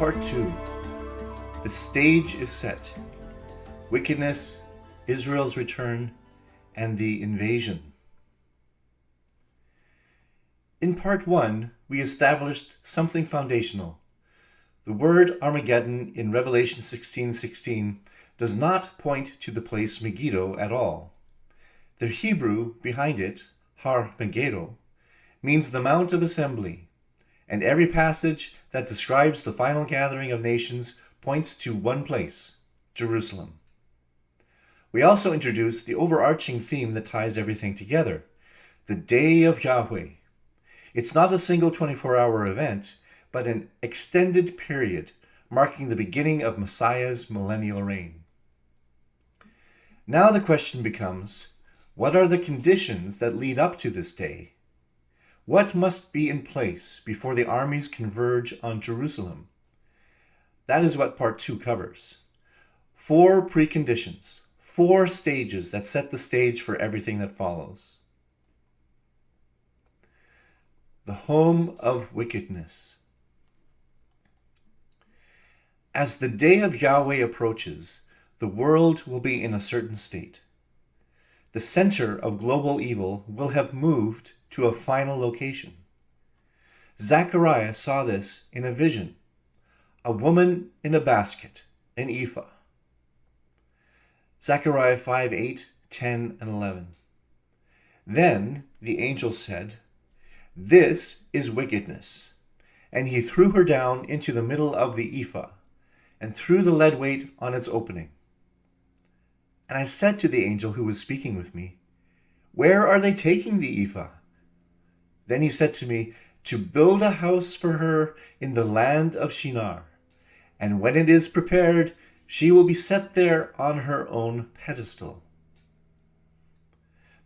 Part 2. The stage is set. Wickedness, Israel's return, and the invasion. In Part 1, we established something foundational. The word Armageddon in Revelation 16:16 does not point to the place Megiddo at all. The Hebrew behind it, Har Moghaedoh, means the Mount of Assembly, and every passage that describes the final gathering of nations points to one place, Jerusalem. We also introduced the overarching theme that ties everything together, the Day of Yahweh. It's not a single 24-hour event, but an extended period marking the beginning of Messiah's millennial reign. Now the question becomes, what are the conditions that lead up to this day? What must be in place before the armies converge on Jerusalem? That is what Part 2 covers. 4 preconditions, 4 stages that set the stage for everything that follows. The home of wickedness. As the day of Yahweh approaches, the world will be in a certain state. The center of global evil will have moved to a final location. Zechariah saw this in a vision, a woman in a basket, an Ephah. Zechariah 5:8, 10, and 11. Then the angel said, "This is wickedness." And he threw her down into the middle of the Ephah, and threw the lead weight on its opening. And I said to the angel who was speaking with me, "Where are they taking the Ephah?" Then he said to me, "To build a house for her in the land of Shinar, and when it is prepared, she will be set there on her own pedestal."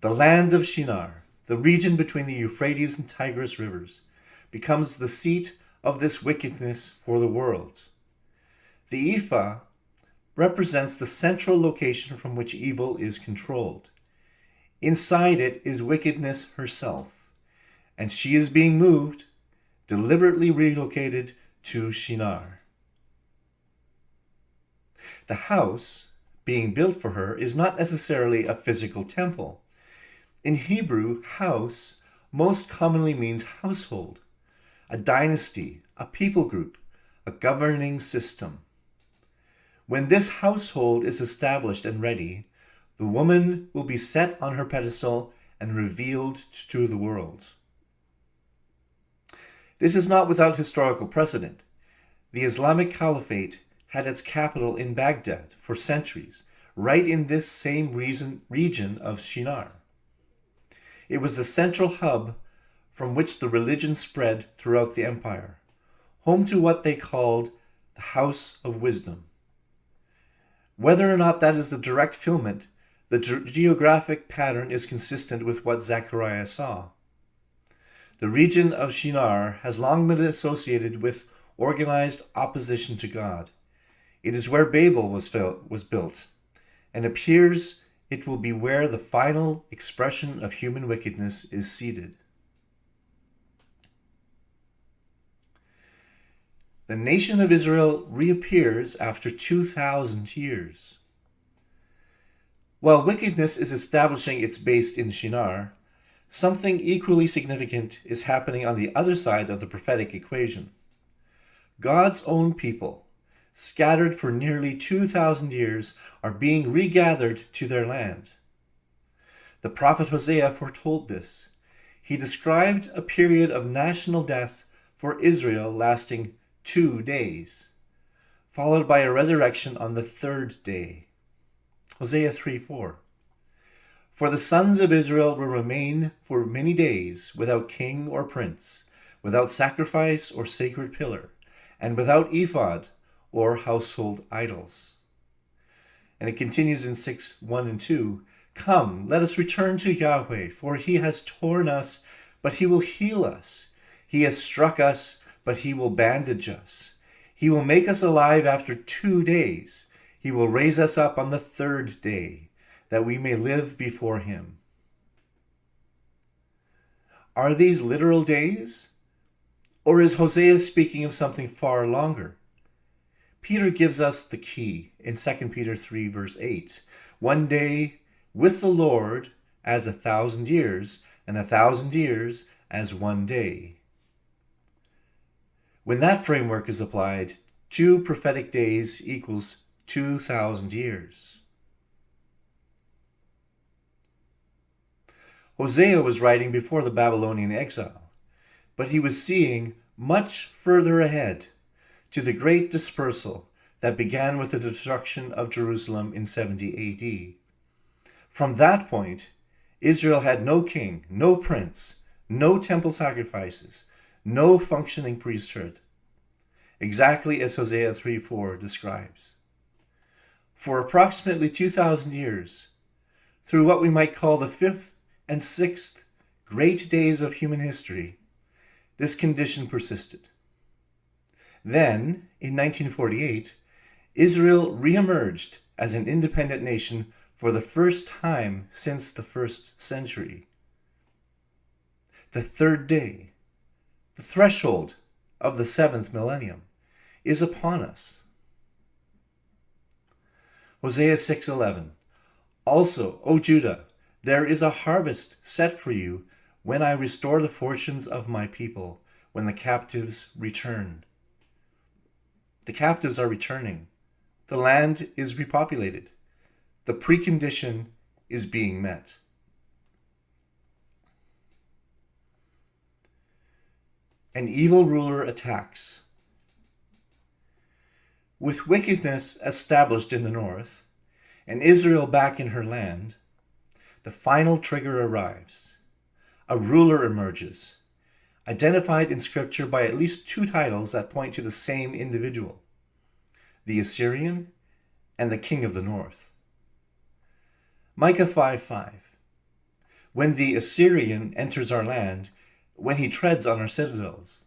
The land of Shinar, the region between the Euphrates and Tigris rivers, becomes the seat of this wickedness for the world. The Ephah represents the central location from which evil is controlled. Inside it is wickedness herself, and she is being moved, deliberately relocated to Shinar. The house being built for her is not necessarily a physical temple. In Hebrew, house most commonly means household, a dynasty, a people group, a governing system. When this household is established and ready, the woman will be set on her pedestal and revealed to the world. This is not without historical precedent. The Islamic Caliphate had its capital in Baghdad for centuries, right in this same region of Shinar. It was the central hub from which the religion spread throughout the empire, home to what they called the House of Wisdom. Whether or not that is the direct fulfillment, the geographic pattern is consistent with what Zechariah saw. The region of Shinar has long been associated with organized opposition to God. It is where Babel was built, and appears it will be where the final expression of human wickedness is seated. The nation of Israel reappears after 2,000 years. While wickedness is establishing its base in Shinar, something equally significant is happening on the other side of the prophetic equation. God's own people, scattered for nearly 2,000 years, are being regathered to their land. The prophet Hosea foretold this. He described a period of national death for Israel lasting 2 days, followed by a resurrection on the 3rd day. Hosea 3:4. For the sons of Israel will remain for many days without king or prince, without sacrifice or sacred pillar, and without ephod or household idols. And it continues in 6:1 and 2. Come, let us return to Yahweh, for he has torn us, but he will heal us. He has struck us, but he will bandage us. He will make us alive after 2 days. He will raise us up on the 3rd day, that we may live before him. Are these literal days? Or is Hosea speaking of something far longer? Peter gives us the key in 2 Peter 3, verse 8. One day with the Lord as 1,000 years, and 1,000 years as one day. When that framework is applied, 2 prophetic days equals 2,000 years. Hosea was writing before the Babylonian exile, but he was seeing much further ahead to the great dispersal that began with the destruction of Jerusalem in 70 AD. From that point, Israel had no king, no prince, no temple sacrifices, no functioning priesthood, exactly as Hosea 3:4 describes. For approximately 2,000 years, through what we might call the 5th and 6th great days of human history, this condition persisted. Then, in 1948, Israel re-emerged as an independent nation for the first time since the 1st century. The 3rd day, the threshold of the 7th millennium, is upon us. Hosea 6:11. Also, O Judah, there is a harvest set for you when I restore the fortunes of my people, when the captives return. The captives are returning. The land is repopulated. The precondition is being met. An evil ruler attacks. With wickedness established in the north, and Israel back in her land, the final trigger arrives. A ruler emerges, identified in Scripture by at least 2 titles that point to the same individual: the Assyrian and the king of the north. Micah 5:5. When the Assyrian enters our land, when he treads on our citadels.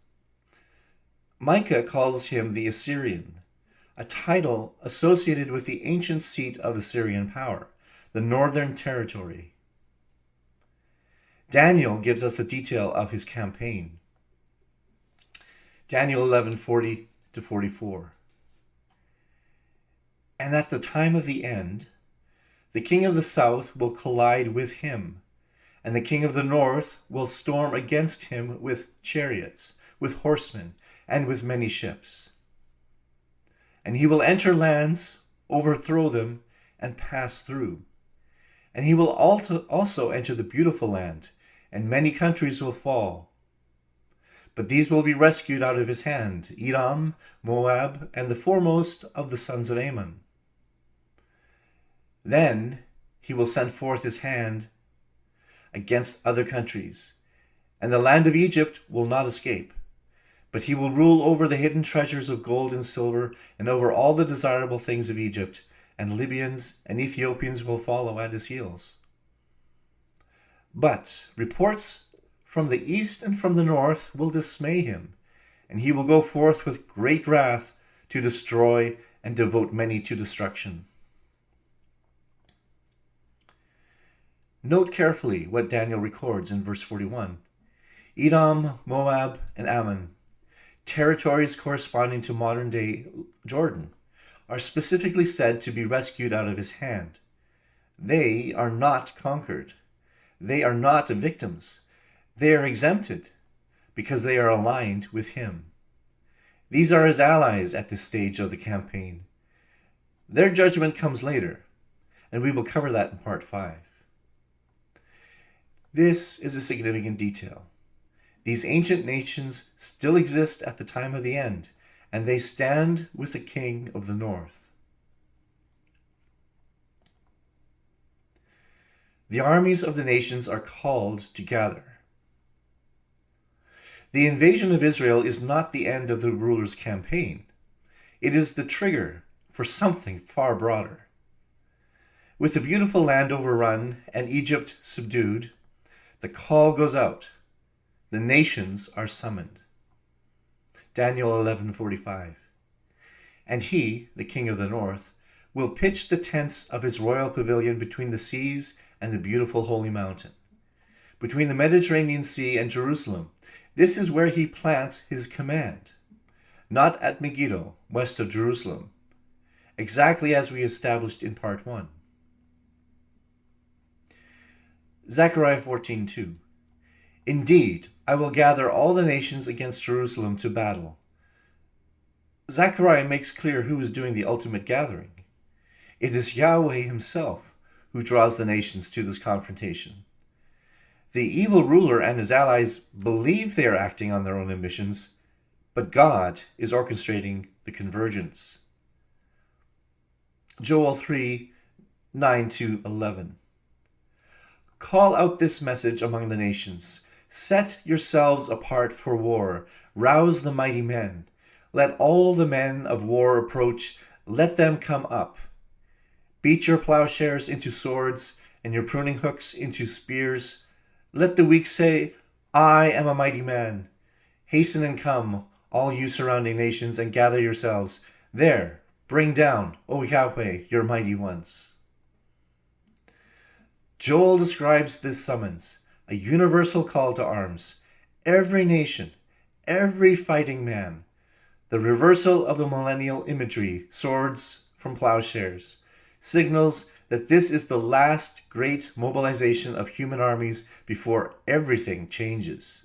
Micah calls him the Assyrian, a title associated with the ancient seat of Assyrian power, the northern territory. Daniel gives us the detail of his campaign. Daniel 11:40-44. And at the time of the end, the king of the south will collide with him, and the king of the north will storm against him with chariots, with horsemen, and with many ships. And he will enter lands, overthrow them, and pass through. And he will also enter the beautiful land, and many countries will fall. But these will be rescued out of his hand: Edom, Moab, and the foremost of the sons of Ammon. Then he will send forth his hand against other countries, and the land of Egypt will not escape. But he will rule over the hidden treasures of gold and silver, and over all the desirable things of Egypt, and Libyans and Ethiopians will follow at his heels. But reports from the east and from the north will dismay him, and he will go forth with great wrath to destroy and devote many to destruction. Note carefully what Daniel records in verse 41. Edom, Moab, and Ammon, territories corresponding to modern-day Jordan, are specifically said to be rescued out of his hand. They are not conquered. They are not victims. They are exempted because they are aligned with him. These are his allies at this stage of the campaign. Their judgment comes later, and we will cover that in part 5. This is a significant detail. These ancient nations still exist at the time of the end, and they stand with the king of the north. The armies of the nations are called to gather. The invasion of Israel is not the end of the ruler's campaign. It is the trigger for something far broader. With the beautiful land overrun and Egypt subdued, the call goes out. The nations are summoned. Daniel 11:45. And he, the king of the north, will pitch the tents of his royal pavilion between the seas and the beautiful holy mountain, between the Mediterranean Sea and Jerusalem. This is where he plants his command. not at Megiddo, west of Jerusalem, exactly as we established in part 1. Zechariah 14:2. Indeed, I will gather all the nations against Jerusalem to battle. Zechariah makes clear who is doing the ultimate gathering. It is Yahweh himself who draws the nations to this confrontation. The evil ruler and his allies believe they are acting on their own ambitions, but God is orchestrating the convergence. Joel 3:9-11. Call out this message among the nations. Set yourselves apart for war. Rouse the mighty men. Let all the men of war approach. Let them come up. Beat your plowshares into swords and your pruning hooks into spears. Let the weak say, I am a mighty man. Hasten and come, all you surrounding nations, and gather yourselves. There, bring down, O Yahweh, your mighty ones. Joel describes this summons, a universal call to arms. Every nation, every fighting man. The reversal of the millennial imagery, swords from plowshares, signals that this is the last great mobilization of human armies before everything changes.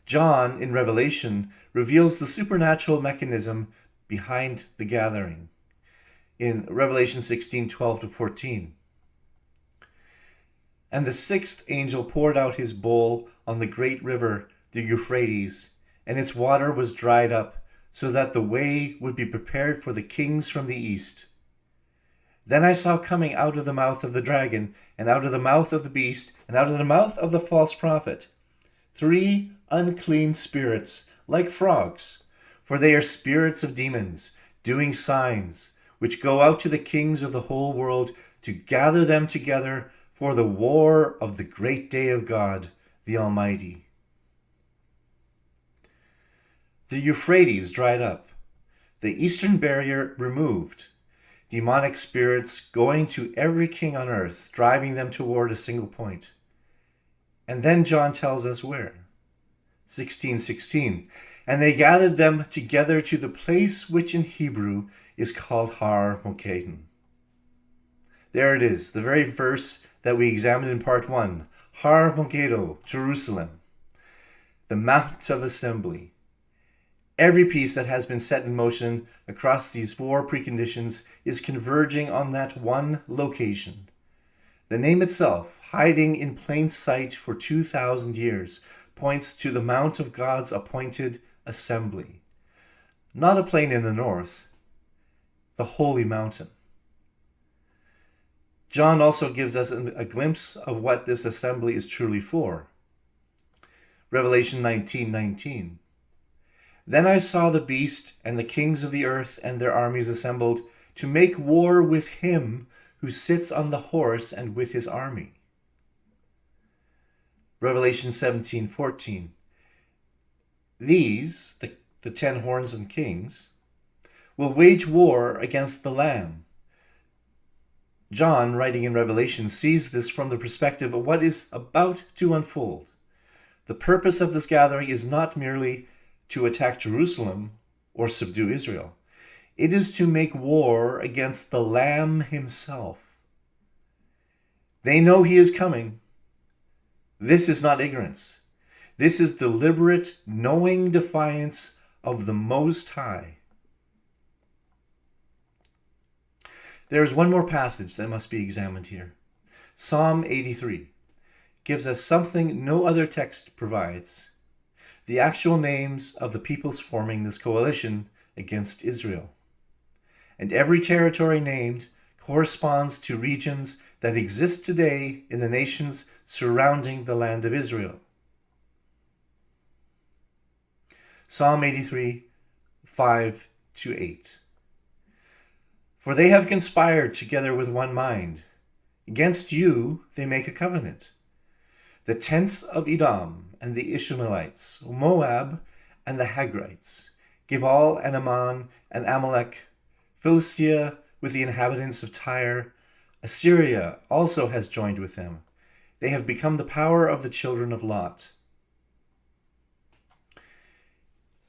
John, in Revelation, reveals the supernatural mechanism behind the gathering. In Revelation 16:12-14. And the sixth angel poured out his bowl on the great river, the Euphrates, and its water was dried up, so that the way would be prepared for the kings from the east. Then I saw coming out of the mouth of the dragon, and out of the mouth of the beast, and out of the mouth of the false prophet, 3 unclean spirits, like frogs, for they are spirits of demons, doing signs, which go out to the kings of the whole world to gather them together for the war of the great day of God, the Almighty. The Euphrates dried up, the eastern barrier removed, demonic spirits going to every king on earth, driving them toward a single point. And then John tells us where. 16:16. And they gathered them together to the place which in Hebrew is called Har Moghaedoh. There it is, the very verse that we examined in part 1. Har Moghaedoh, Jerusalem, the Mount of Assembly. Every piece that has been set in motion across these 4 preconditions is converging on that one location. The name itself, hiding in plain sight for 2,000 years, points to the Mount of God's appointed assembly. Not a plain in the north, the holy mountain. John also gives us a glimpse of what this assembly is truly for. Revelation 19:19. Then I saw the beast and the kings of the earth and their armies assembled to make war with him who sits on the horse and with his army. Revelation 17:14. These, the 10 horns and kings, will wage war against the Lamb. John, writing in Revelation, sees this from the perspective of what is about to unfold. The purpose of this gathering is not merely to attack Jerusalem or subdue Israel. It is to make war against the Lamb himself. They know he is coming. This is not ignorance. This is deliberate, knowing defiance of the Most High. There is one more passage that must be examined here. Psalm 83 gives us something no other text provides: the actual names of the peoples forming this coalition against Israel. And every territory named corresponds to regions that exist today in the nations surrounding the land of Israel. Psalm 83, 5-8. For they have conspired together with one mind. Against you they make a covenant. The tents of Edom and the Ishmaelites, Moab and the Hagrites, Gebal and Ammon and Amalek, Philistia with the inhabitants of Tyre. Assyria also has joined with them. They have become the power of the children of Lot.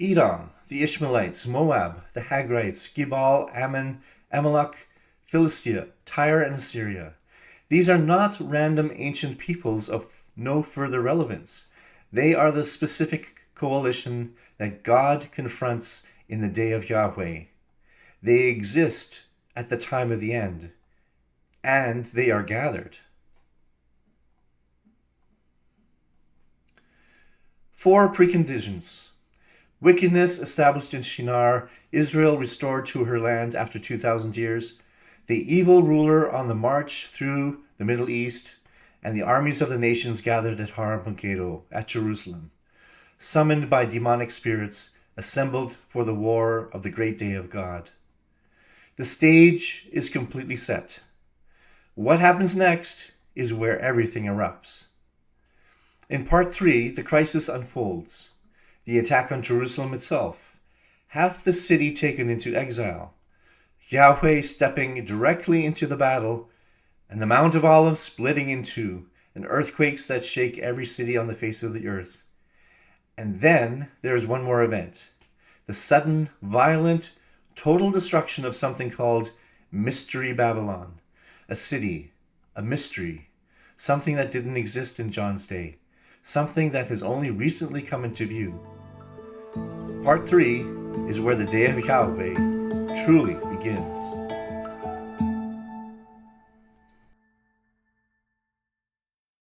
Edom, the Ishmaelites, Moab, the Hagrites, Gebal, Ammon, Amalek, Philistia, Tyre, and Assyria. These are not random ancient peoples of no further relevance. They are the specific coalition that God confronts in the day of Yahweh. They exist at the time of the end, and they are gathered. 4 preconditions. Wickedness established in Shinar, Israel restored to her land after 2,000 years, the evil ruler on the march through the Middle East, and the armies of the nations gathered at Har Moghaedoh at Jerusalem, summoned by demonic spirits, assembled for the war of the great day of God. The stage is completely set. What happens next is where everything erupts. In part 3, the crisis unfolds. The attack on Jerusalem itself, half the city taken into exile, Yahweh stepping directly into the battle, and the Mount of Olives splitting in two, and earthquakes that shake every city on the face of the earth. And then there is one more event, the sudden, violent, total destruction of something called Mystery Babylon, a city, a mystery, something that didn't exist in John's day, something that has only recently come into view. Part 3 is where the day of Yahweh truly begins.